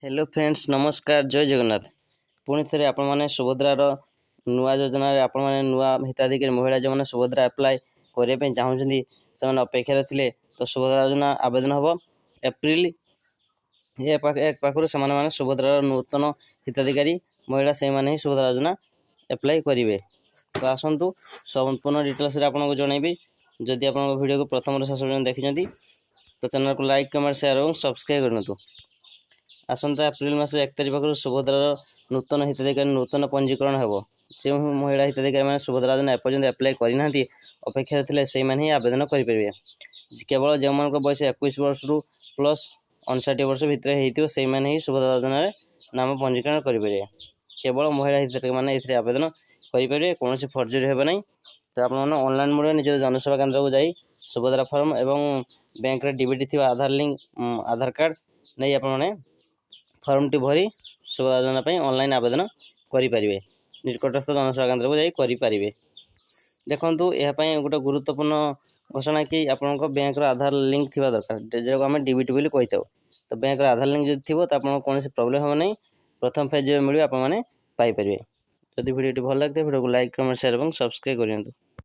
Hello friends नमस्कार जय जगन्नाथ पुणी थे आपण सुभद्रार नुआ योजना आपण मैंने नुआ हिताधिकारी महिला जो मैंने सुभद्रा अप्लाई करने चाहूँगी से अपेक्षा थे तो सुभद्रा योजना आवेदन हम एप्रिल 1 पाखर से सुभद्रार नूतन हिताधिकारी महिला से ही सुभद्रा योजना अप्लाई करेंगे। तो आसतु संपूर्ण डिटेल्स आपको जनइबी जदि आप वीडियो को प्रथम शेष देखी तो चैनल को लाइक कमेंट शेयर और सब्सक्राइब करूँ। आसंता एप्रिल मास 1 तारिख पाखर सुभद्रार नूतन हिताधिकारी नूतन पंजीकरण हो जो महिला हिताधिकारी मैंने सुभद्रा योजना एपर्यंत अप्लाई करना अपेक्षा थे से ही आवेदन करेंगे। केवल जो मान बयस 21 वर्ष रु प्लस 59 वर्ष भितर होती से ही सुभद्रा योजना नाम पंजीकरण करेंगे। केवल महिला हिताधिकारी मैंने ये आवेदन करेंगे कौन फर्जरी हे ना। तो आप ऑनलाइन मोड निज जनसेवा केन्द्र को जाई सुभद्रा फॉर्म एवं बैंक रे डीबीटी थी आधार लिंक आधार कार्ड नहीं आपने फॉर्म टी भरी सुभद्रा योजना ऑनलाइन आवेदन करेंगे। निकटस्थ जनसेवा केन्द्र को जापारे। देखो यह गोटे गुरुत्वपूर्ण घोषणा कि आपण बैंक आधार लिंक थी दरकार जो आम डीबीटी बोली कही था। तो बैंक आधार लिंक जो थी तो आपको कौन प्रोब्लेम हम नहीं प्रथम फेज जो मिले आपने पाइपर। जदि वीडियो भल लगे वीडियो को लाइक कमेंट शेयर और सब्सक्राइब करूँ।